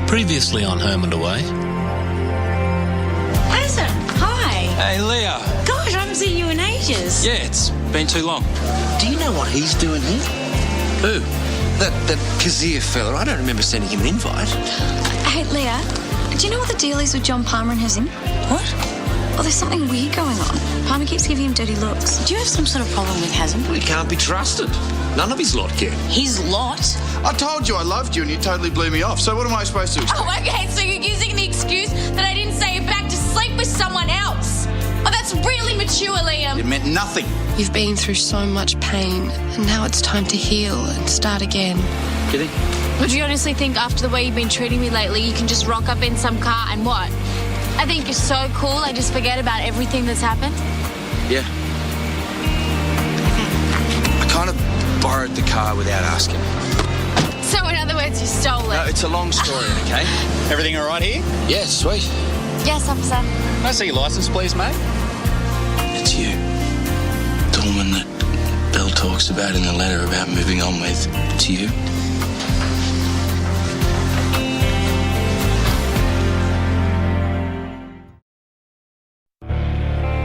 Previously on Home and Away. Hazen, hi. Hey, Leah. Gosh, I haven't seen you in ages. Yeah, it's been too long. Do you know what he's doing here? Who? That Kazir fella. I don't remember sending him an invite. Hey, Leah, do you know what the deal is with John Palmer and Hazen? What? Well, there's something weird going on. Palmer keeps giving him dirty looks. Do you have some sort of problem with Hazen? Well, he can't be trusted. None of his lot can. His lot? I told you I loved you and you totally blew me off. So what am I supposed to expect? Oh, okay, so you're using the excuse that I didn't say it back to sleep with someone else. Oh, that's really mature, Liam. It meant nothing. You've been through so much pain, and now it's time to heal and start again. Do you think? Would you honestly think after the way you've been treating me lately, you can just rock up in some car and what? I think you're so cool, I just forget about everything that's happened. Yeah. I kind of borrowed the car without asking. So in other words, you stole it. No, it's a long story, okay? Everything all right here? Yeah, sweet. Yes, officer. Can I see your license, please, mate? It's you. The woman that Bill talks about in the letter about moving on with. It's you.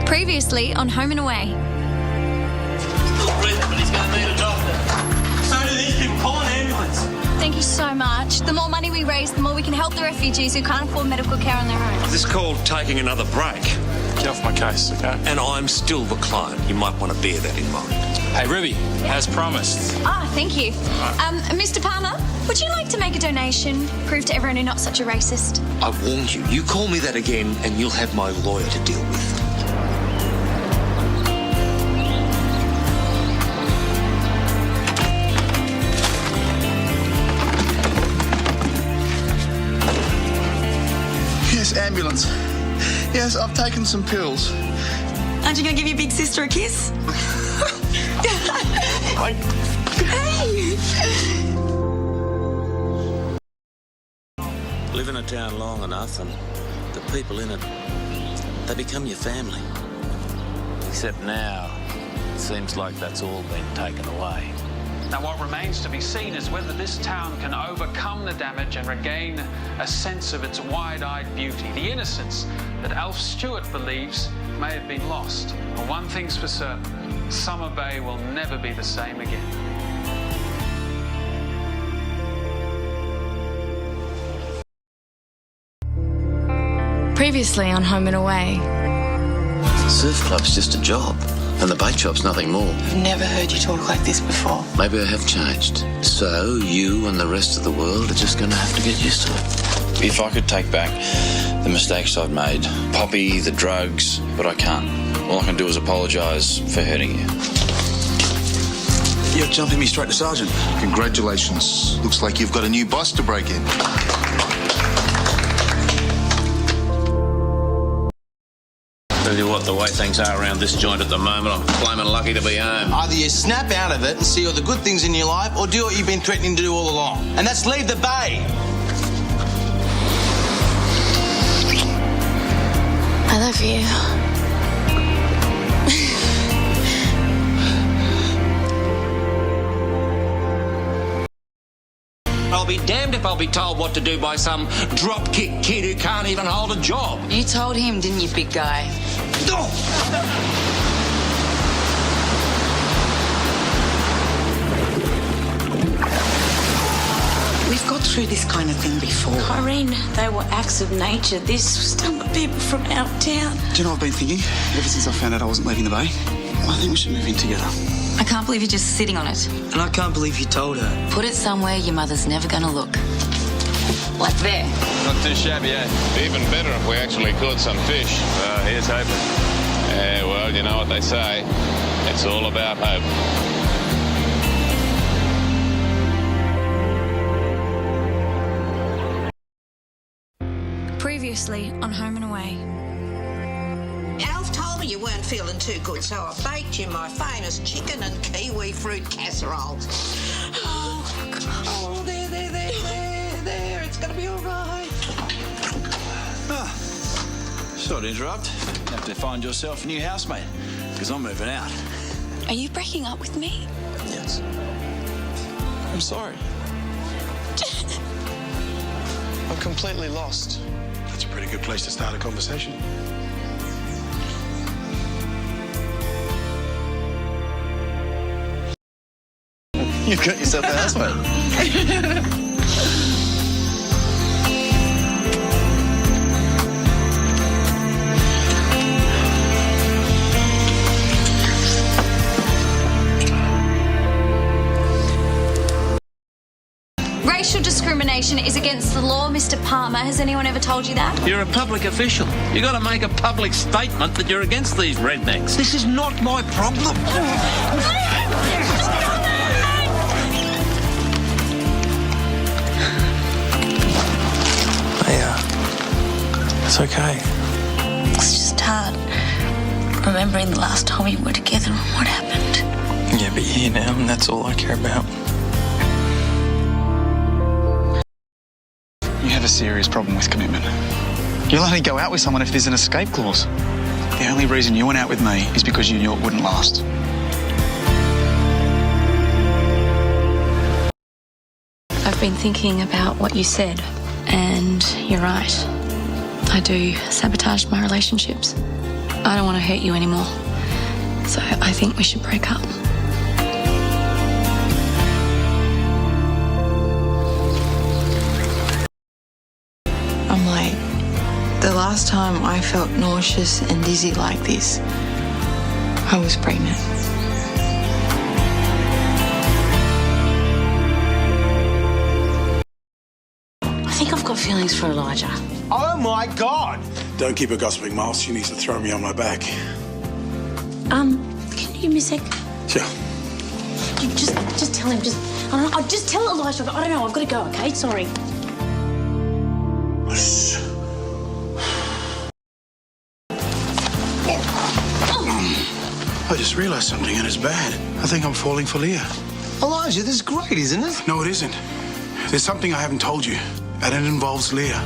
Previously on Home and Away. He's going to need a doctor. So do these people. Call an ambulance. Thank you so much. The more money we raise, the more we can help the refugees who can't afford medical care on their own. This is called taking another break. Get off my case, okay? And I'm still the client. You might want to bear that in mind. Hey, Ruby, as promised. Ah, thank you. Mr. Palmer, would you like to make a donation? Prove to everyone you're not such a racist. I warned you. You call me that again and you'll have my lawyer to deal with. Yes, ambulance. Yes, I've taken some pills. Aren't you going to give your big sister a kiss? Hey! Live in a town long enough and the people in it, they become your family. Except now, it seems like that's all been taken away. Now, what remains to be seen is whether this town can overcome the damage and regain a sense of its wide-eyed beauty, the innocence that Alf Stewart believes may have been lost. And one thing's for certain, Summer Bay will never be the same again. Previously on Home and Away. The surf club's just a job. And the bait shop's nothing more. I've never heard you talk like this before. Maybe I have changed. So you and the rest of the world are just going to have to get used to it. If I could take back the mistakes I've made, Poppy, the drugs, but I can't. All I can do is apologise for hurting you. You're jumping me straight to Sergeant. Congratulations. Looks like you've got a new boss to break in. Tell you what, the way things are around this joint at the moment, I'm claiming lucky to be home. Either you snap out of it and see all the good things in your life, or do what you've been threatening to do all along. And that's leave the bay. I love you. I'll be damned if I'll be told what to do by some drop-kick kid who can't even hold a job. You told him, didn't you, big guy? We've got through this kind of thing before. Irene, they were acts of nature. This was done by people from out of town. Do you know what I've been thinking? Ever since I found out I wasn't leaving the bay, I think we should move in together. I can't believe you're just sitting on it. And I can't believe you told her. Put it somewhere your mother's never going to look. Like there. Not too shabby, eh? Even better if we actually caught some fish. Here's hoping. Well, you know what they say. It's all about hope. Previously on Home and Away. Alf told me you weren't feeling too good, so I baked you my famous chicken and kiwi fruit casserole. Oh, there. It's going to be all right. Sorry to interrupt. You have to find yourself a new housemate, because I'm moving out. Are you breaking up with me? Yes. I'm sorry. I I'm completely lost. That's a pretty good place to start a conversation. You've got yourself a housemate. Racial discrimination is against the law, Mr. Palmer. Has anyone ever told you that? You're a public official. You got to make a public statement that you're against these rednecks. This is not my problem. It's okay. It's just hard remembering the last time we were together and what happened. Yeah, but you're here now, and that's all I care about. You have a serious problem with commitment. You'll only go out with someone if there's an escape clause. The only reason you went out with me is because you knew it wouldn't last. I've been thinking about what you said, and you're right. I do sabotage my relationships. I don't want to hurt you anymore. So I think we should break up. I'm late. The last time I felt nauseous and dizzy like this, I was pregnant. I think I've got feelings for Elijah. Oh, my God! Don't keep her gossiping, Miles. She needs to throw me on my back. Can you give me a sec? Sure. You just tell him, I don't know, I'll just tell Elijah, I don't know, I've got to go, okay? Sorry. I just realised something, and it's bad. I think I'm falling for Leah. Elijah, this is great, isn't it? No, it isn't. There's something I haven't told you, and it involves Leah.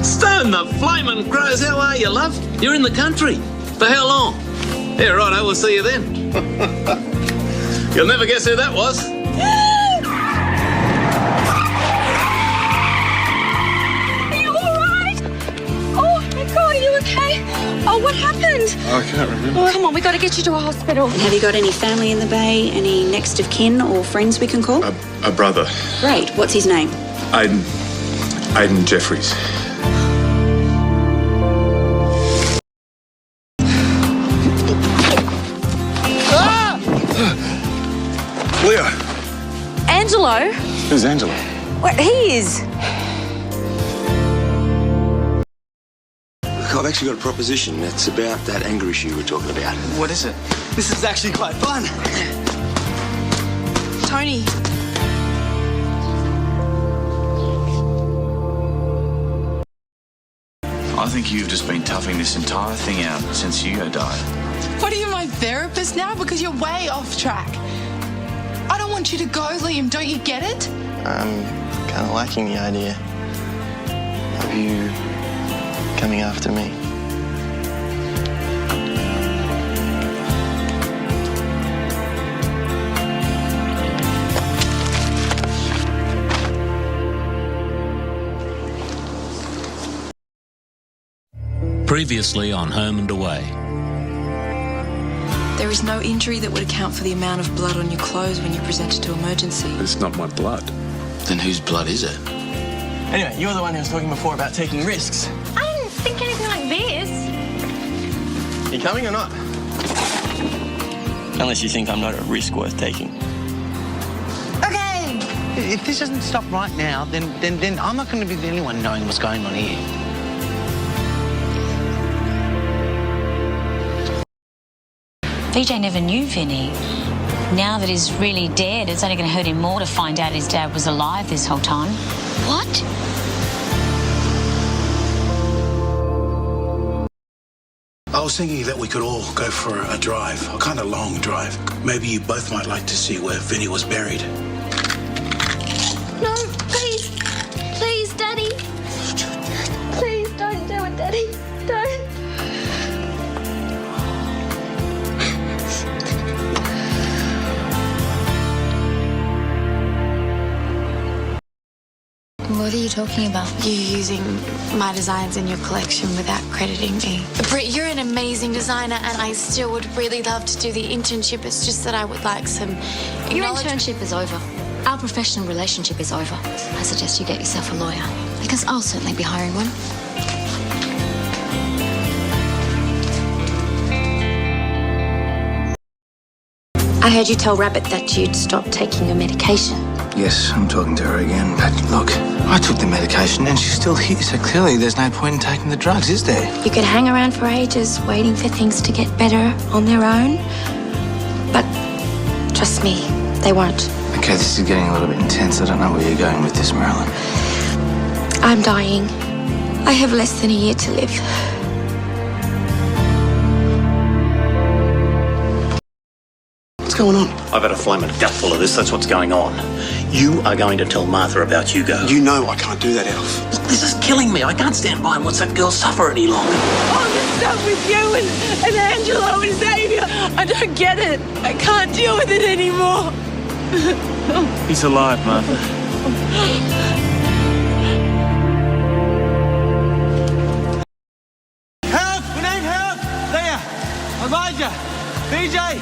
Stone the flaming crows, how are you, love? You're in the country. For how long? Yeah, right, I will see you then. You'll never guess who that was. Are you all right? Oh, my God, are you okay? Oh, what happened? I can't remember. Oh, come on, we got to get you to a hospital. Have you got any family in the Bay? Any next of kin or friends we can call? A brother. Great. What's his name? Aiden Jeffries. Leah! Angelo? Who's Angela? Well, he is. Look, I've actually got a proposition. It's about that anger issue you were talking about. What is it? This is actually quite fun. Tony. I think you've just been toughing this entire thing out since Hugo died. What are you, my therapist now? Because you're way off track. I don't want you to go, Liam. Don't you get it? I'm kind of liking the idea of you coming after me. Previously on Home and Away. There is no injury that would account for the amount of blood on your clothes when you presented to emergency. It's not my blood. Then whose blood is it? Anyway, you're the one who was talking before about taking risks. I didn't think anything like this. You coming or not? Unless you think I'm not a risk worth taking. Okay! If this doesn't stop right now, then I'm not going to be the only one knowing what's going on here. VJ never knew Vinny. Now that he's really dead, it's only going to hurt him more to find out his dad was alive this whole time. What? I was thinking that we could all go for a drive, a kind of long drive. Maybe you both might like to see where Vinny was buried. No, please. Please, Daddy. Please don't do it, Daddy. Don't. What are you talking about? You using my designs in your collection without crediting me. Britt, you're an amazing designer and I still would really love to do the internship. It's just that I would like some Your internship is over. Our professional relationship is over. I suggest you get yourself a lawyer, because I'll certainly be hiring one. I heard you tell Rabbit that you'd stop taking your medication. Yes, I'm talking to her again. But look, I took the medication and she's still here, so clearly there's no point in taking the drugs, is there? You could hang around for ages waiting for things to get better on their own. But trust me, they won't. Okay, this is getting a little bit intense. I don't know where you're going with this, Marilyn. I'm dying. I have less than a year to live. What's going on? I've had a flame and a gutful of this. That's what's going on. You are going to tell Martha about Hugo. You know I can't do that, Elf. This is killing me. I can't stand by and watch that girl suffer any longer. All this stuff with you and Angelo and Xavier, I don't get it. I can't deal with it anymore. He's alive, Martha. Help! We need help! There! Elijah! DJ!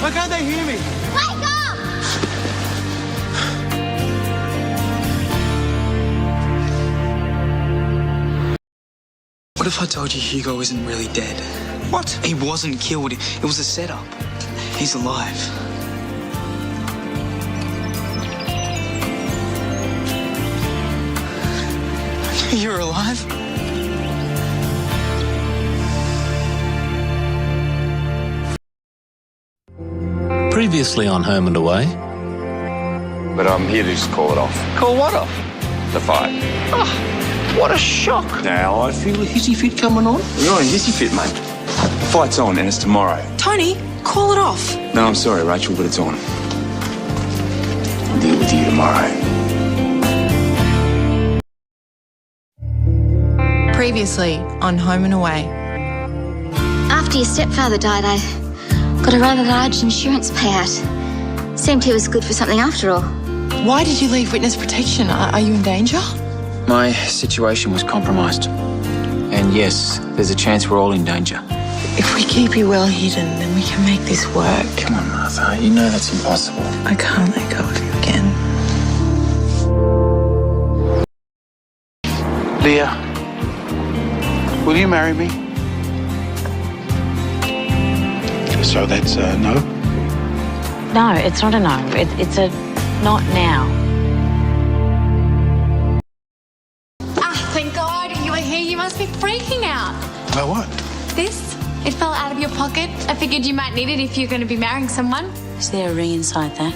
Why can't they hear me? Wake up! What if I told you Hugo isn't really dead? What? He wasn't killed. It was a setup. He's alive. You're alive? Previously on Home and Away. But I'm here to just call it off. Call what off? The fight. Oh, what a shock. Now I feel a hissy fit coming on. You're on a hissy fit, mate. The fight's on and it's tomorrow. Tony, call it off. No, I'm sorry, Rachel, but it's on. I'll deal with you tomorrow. Previously on Home and Away. After your stepfather died, I got a rather large insurance payout. Seemed he was good for something after all. Why did you leave witness protection? Are you in danger? My situation was compromised. And yes, there's a chance we're all in danger. If we keep you well hidden, then we can make this work. Come on, Martha. You know that's impossible. I can't let go of you again. Leah, will you marry me? So that's a no? No, it's not a no. It's a not now. Ah, thank God you are here. You must be freaking out. About what? This, it fell out of your pocket. I figured you might need it if you're going to be marrying someone. Is there a ring inside that?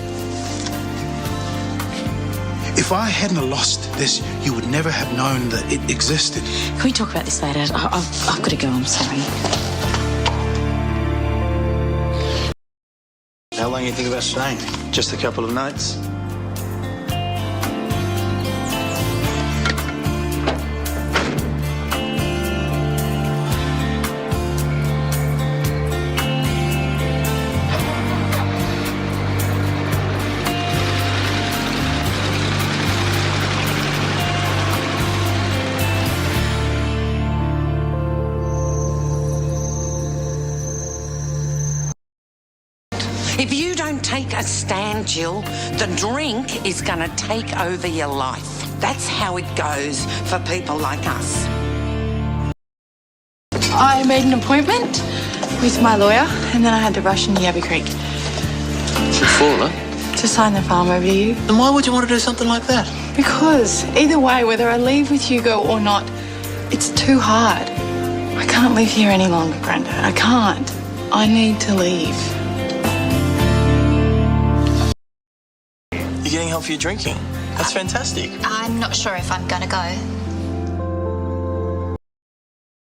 If I hadn't lost this, you would never have known that it existed. Can we talk about this later? I've got to go. I'm sorry. How long do you think about staying? Just a couple of nights? If you don't take a stand, Jill, the drink is going to take over your life. That's how it goes for people like us. I made an appointment with my lawyer, and then I had to rush into Yabby Creek Before, huh? to sign the farm over to you. And why would you want to do something like that? Because either way, whether I leave with Hugo or not, it's too hard. I can't live here any longer, Grandad. I can't. I need to leave. You're getting help for your drinking. That's fantastic. I'm not sure if I'm gonna go.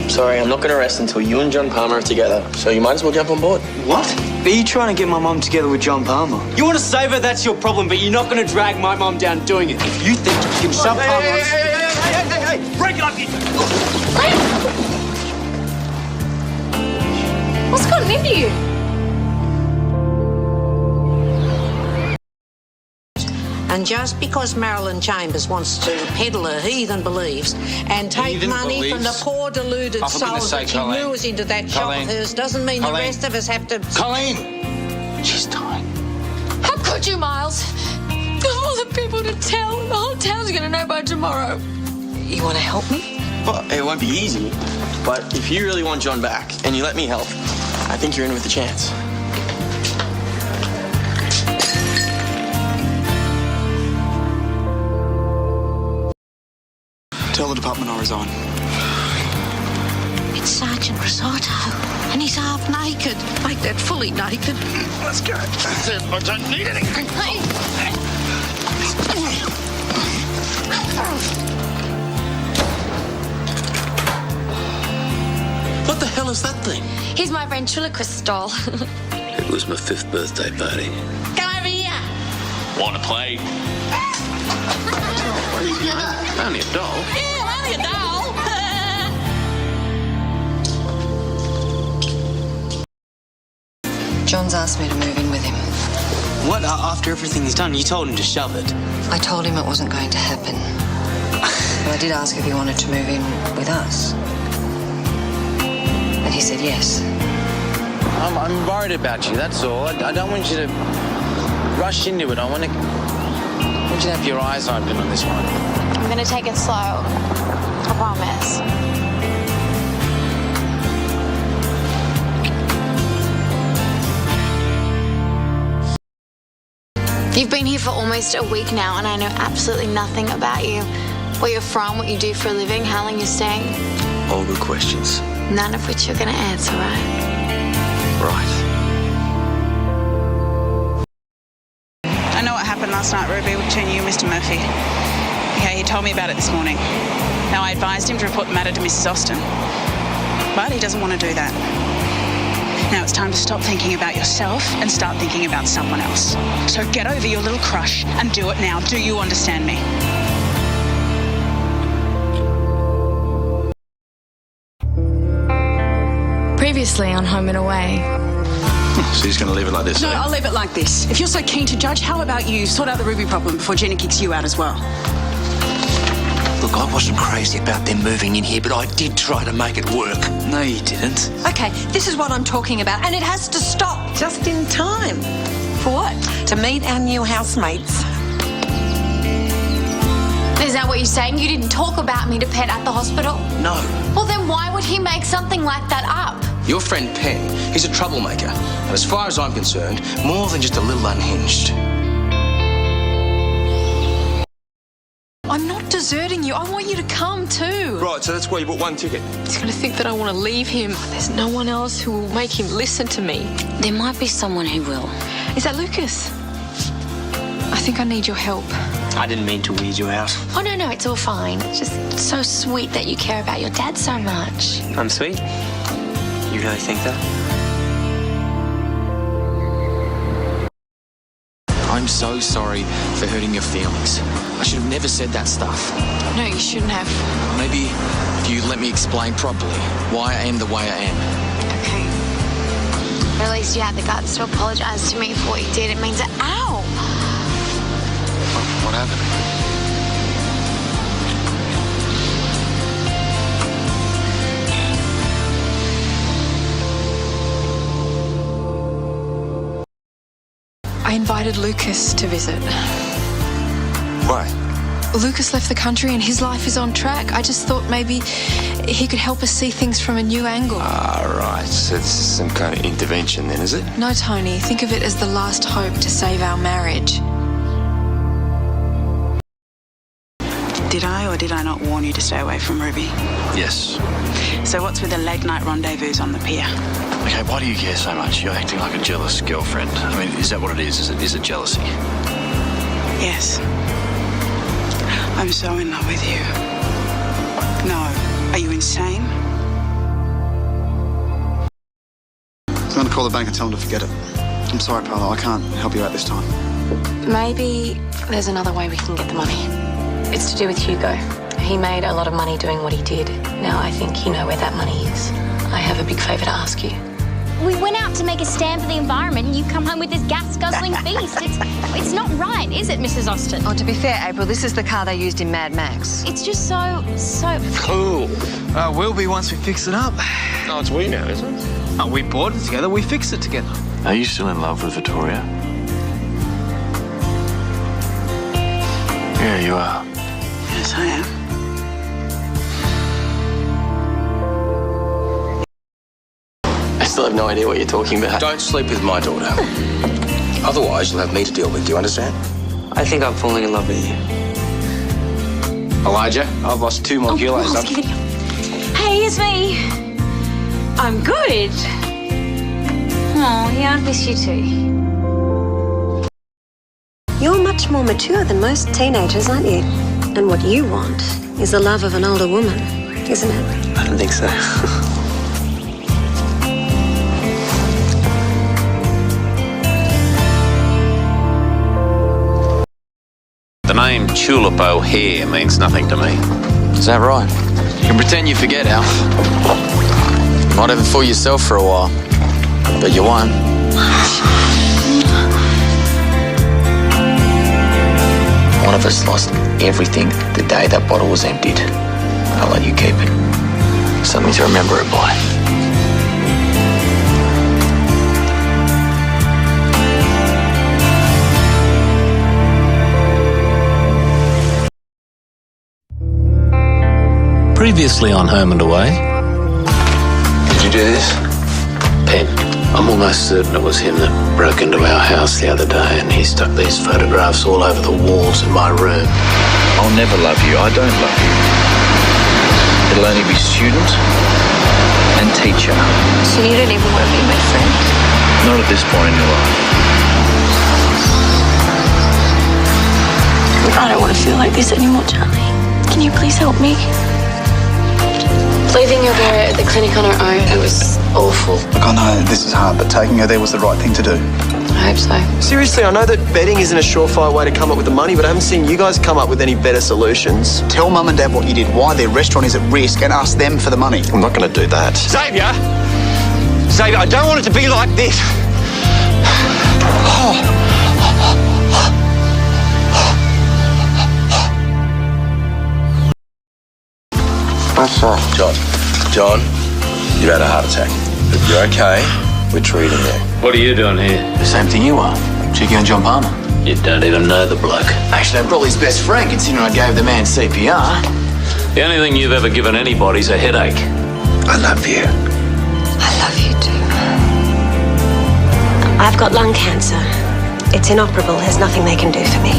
Sorry, I'm not going to rest until you and John Palmer are together, so you might as well jump on board. What? Are you trying to get my mum together with John Palmer? You want to save her, that's your problem, but you're not going to drag my mum down doing it. If you think you can shove Palmer on... Hey! Break it up, you... What's gotten into you? And just because Marilyn Chambers wants to peddle her heathen beliefs and take money from the poor deluded souls that she lures into that shop of hers doesn't mean the rest of us have to... Colleen! She's dying. How could you, Miles? Of all the people to tell, the whole town's going to know by tomorrow. You want to help me? Well, it won't be easy, but if you really want John back and you let me help, I think you're in with a chance. Tell the department I resign. It's Sergeant Risotto, and he's half naked. Make that fully naked. Let's go. I don't need anything. What the hell is that thing? He's my ventriloquist doll. It was my 5th birthday party. Come over here. Want to play? Only a doll. Yeah, only a doll. John's asked me to move in with him. What? After everything he's done, you told him to shove it. I told him it wasn't going to happen. But I did ask if he wanted to move in with us. And he said yes. I'm worried about you, that's all. I don't want you to rush into it. I want you to have your eyes open on this one. I'm going to take it slow. I promise. You've been here for almost a week now, and I know absolutely nothing about you. Where you're from, what you do for a living, how long you're staying. All good questions. None of which you're going to answer, right? Right. I know what happened last night, Ruby, between you and Mr. Murphy. Okay, he told me about it this morning. Now, I advised him to report the matter to Mrs. Austin. But he doesn't want to do that. Now it's time to stop thinking about yourself and start thinking about someone else. So get over your little crush and do it now. Do you understand me? Previously on Home and Away. So he's going to leave it like this, No, eh? I'll leave it like this. If you're so keen to judge, how about you sort out the Ruby problem before Jenna kicks you out as well? Look, I wasn't crazy about them moving in here, but I did try to make it work. No, you didn't. Okay, this is what I'm talking about, and it has to stop. Just in time. For what? To meet our new housemates. Is that what you're saying? You didn't talk about me to Pet at the hospital? No. Well, then why would he make something like that up? Your friend Penn, he's a troublemaker. And as far as I'm concerned, more than just a little unhinged. I'm not deserting you. I want you to come too. Right, so that's why you bought one ticket. He's going to think that I want to leave him. There's no one else who will make him listen to me. There might be someone who will. Is that Lucas? I think I need your help. I didn't mean to weed you out. Oh, no, it's all fine. It's just so sweet that you care about your dad so much. I'm sweet. You really think that? I'm so sorry for hurting your feelings. I should have never said that stuff. No, you shouldn't have. Maybe if you let me explain properly why I am the way I am. Okay. But at least you had the guts to apologize to me for what you did. It means that, ow! What happened? I invited Lucas to visit. Why? Lucas left the country and his life is on track. I just thought maybe he could help us see things from a new angle. Right. So this is some kind of intervention then, is it? No, Tony. Think of it as the last hope to save our marriage. Did I or did I not warn you to stay away from Ruby? Yes. So what's with the late-night rendezvous on the pier? Okay, why do you care so much? You're acting like a jealous girlfriend. I mean, is that what it is? Is it jealousy? Yes. I'm so in love with you. No. Are you insane? I'm going to call the bank and tell them to forget it. I'm sorry, Paolo. I can't help you out this time. Maybe there's another way we can get the money. It's to do with Hugo. He made a lot of money doing what he did. Now I think you know where that money is. I have a big favour to ask you. We went out to make a stand for the environment and you come home with this gas-guzzling beast. It's not right, is it, Mrs. Austin? Oh, to be fair, April, this is the car they used in Mad Max. It's just so... Cool. We'll be once we fix it up. Oh, it's we now, isn't it? Oh, we bought it together, we fixed it together. Are you still in love with Victoria? Yeah, you are. Yes, I am. I still have no idea what you're talking about. Don't sleep with my daughter. Otherwise, you'll have me to deal with. Do you understand? I think I'm falling in love with you. Elijah, I've lost 2 more kilos. Hey, it's me. I'm good. Oh, yeah, I've missed you too. You're much more mature than most teenagers, aren't you? And what you want is the love of an older woman, isn't it? I don't think so. The name Tulip O'Hare means nothing to me. Is that right? You can pretend you forget, Alf. You might even fool yourself for a while, but you won't. One of us lost everything the day that bottle was emptied. I'll let you keep it. Something to remember it by. Previously on Home and Away. Did you do this? Pen. I'm almost certain it was him that broke into our house the other day and he stuck these photographs all over the walls in my room. I'll never love you. I don't love you. It'll only be student and teacher. So you don't even want to be my friend? Not at this point in your life. I don't want to feel like this anymore, Charlie. Can you please help me? Leaving her there at the clinic on her own, it was awful. Look, I know this is hard, but taking her there was the right thing to do. I hope so. Seriously, I know that betting isn't a surefire way to come up with the money, but I haven't seen you guys come up with any better solutions. Tell Mum and Dad what you did, why their restaurant is at risk, and ask them for the money. I'm not going to do that. Xavier! Xavier, I don't want it to be like this. What's that? John, you've had a heart attack. But you're okay. We're treating you. What are you doing here? The same thing you are. Checking on John Palmer. You don't even know the bloke. Actually, I'm probably his best friend, considering I gave the man CPR. The only thing you've ever given anybody's a headache. I love you. I love you too. I've got lung cancer. It's inoperable. There's nothing they can do for me.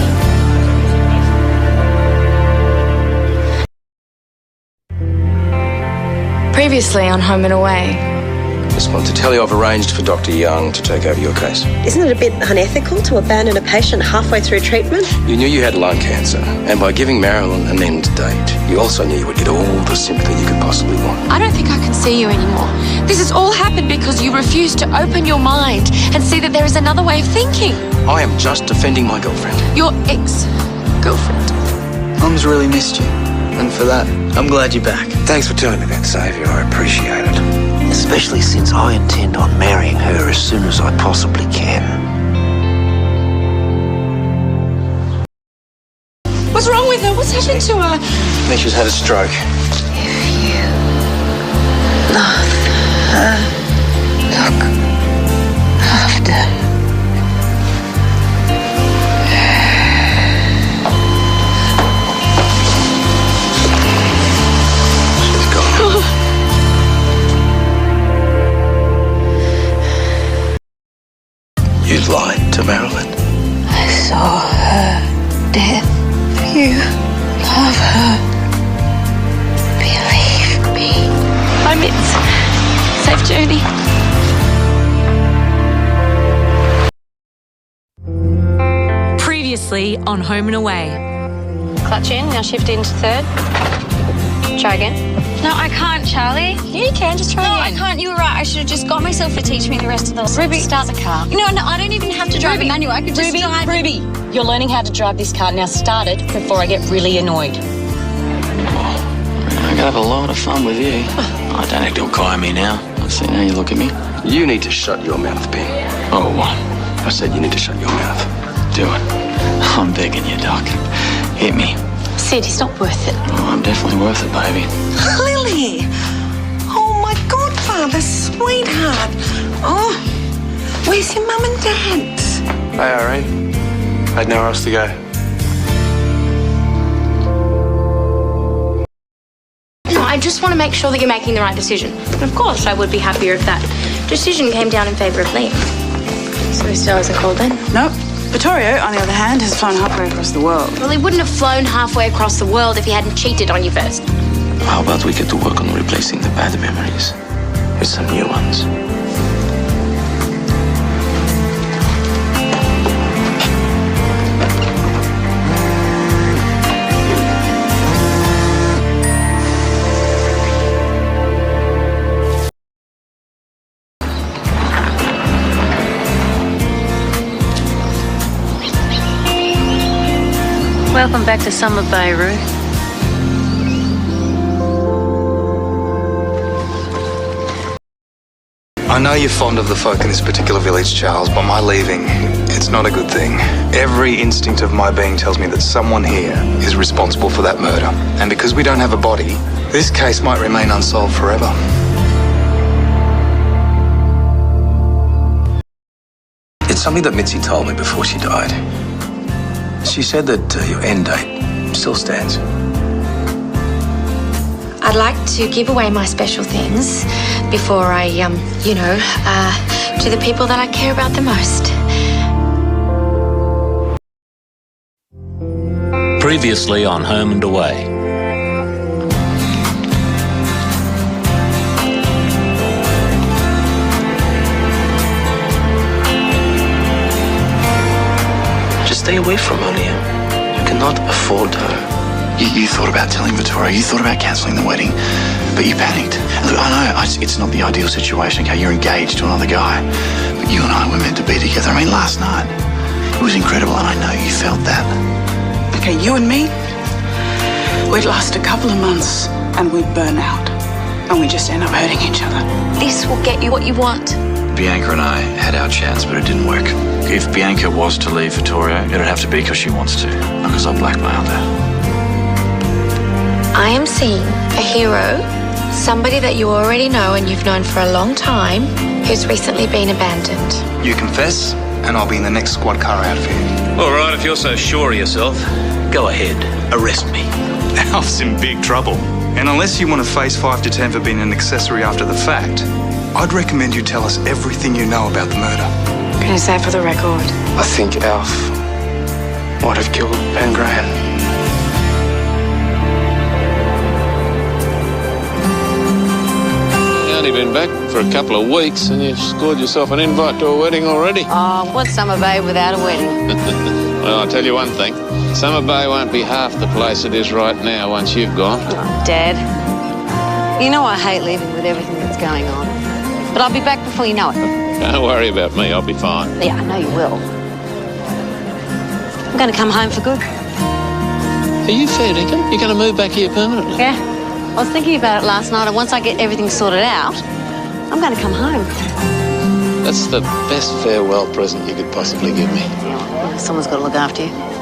Previously on Home and Away. Just want to tell you I've arranged for Dr. Young to take over your case. Isn't it a bit unethical to abandon a patient halfway through treatment? You knew you had lung cancer, and by giving Marilyn an end date, you also knew you would get all the sympathy you could possibly want. I don't think I can see you anymore. This has all happened because you refused to open your mind and see that there is another way of thinking. I am just defending my girlfriend. Your ex-girlfriend. Mum's really missed you. And for that, I'm glad you're back. Thanks for telling me that, Xavier. I appreciate it. Especially since I intend on marrying her as soon as I possibly can. What's wrong with her? What's happened to her? I think she's had a stroke. If you love her, look after You lied to Marilyn. I saw her death. You love her. Believe me. Bye, Mitz. Safe journey. Previously on Home and Away. Clutch in, now shift into third. Try again. No, I can't, Charlie. Yeah, you can. Just try No, again. I can't. You were right. I should have just got myself to teach me the rest of the... Ruby, start the car. No, I don't even have to drive a manual. I could just drive... Ruby, you're learning how to drive this car. Now start it before I get really annoyed. I'm going to have a lot of fun with you. I don't think you'll kire me now. See, now you look at me. You need to shut your mouth, Ben. Oh, what? I said you need to shut your mouth. Do it. I'm begging you, Doc. Hit me. Sid, he's not worth it. Oh, I'm definitely worth it, baby. Lily! Oh, my godfather, sweetheart. Oh, where's your mum and dad? Hey, Irene. I had nowhere else to go. I just want to make sure that you're making the right decision. And of course, I would be happier if that decision came down in favour of Liam. So he still hasn't called then? Nope. Vittorio, on the other hand, has flown halfway across the world. Well, he wouldn't have flown halfway across the world if he hadn't cheated on you first. How about we get to work on replacing the bad memories with some new ones? Welcome back to Summer Bay, Rue. I know you're fond of the folk in this particular village, Charles, but my leaving, it's not a good thing. Every instinct of my being tells me that someone here is responsible for that murder. And because we don't have a body, this case might remain unsolved forever. It's something that Mitzi told me before she died. She said that your end date still stands. I'd like to give away my special things before I, to the people that I care about the most. Previously on Home and Away. Stay away from her, Liam. You cannot afford her. You thought about telling Vittorio, you thought about cancelling the wedding, but you panicked. Look, I know it's not the ideal situation, okay? You're engaged to another guy, but you and I were meant to be together. I mean, last night, it was incredible, and I know you felt that. Okay, you and me, we'd last a couple of months and we'd burn out. And we just end up hurting each other. This will get you what you want. Bianca and I had our chance, but it didn't work. If Bianca was to leave Vittorio, it'd have to be because she wants to, not because I blackmailed her. I am seeing a hero, somebody that you already know and you've known for a long time, who's recently been abandoned. You confess, and I'll be in the next squad car out of here. All right, if you're so sure of yourself, go ahead, arrest me. Alf's in big trouble. And unless you want to face 5 to 10 for being an accessory after the fact, I'd recommend you tell us everything you know about the murder. Can I say for the record? I think Alf might have killed Ben Graham. You've only been back for a couple of weeks and you've scored yourself an invite to a wedding already. Oh, what's Summer Bay without a wedding? Well, I'll tell you one thing. Summer Bay won't be half the place it is right now once you've gone. Dad, you know I hate leaving with everything that's going on. But I'll be back before you know it. Don't worry about me, I'll be fine. Yeah, I know you will. I'm going to come home for good. Are you fair dinkum? You're going to move back here permanently? Yeah. I was thinking about it last night, and once I get everything sorted out, I'm going to come home. That's the best farewell present you could possibly give me. Yeah, well, someone's got to look after you.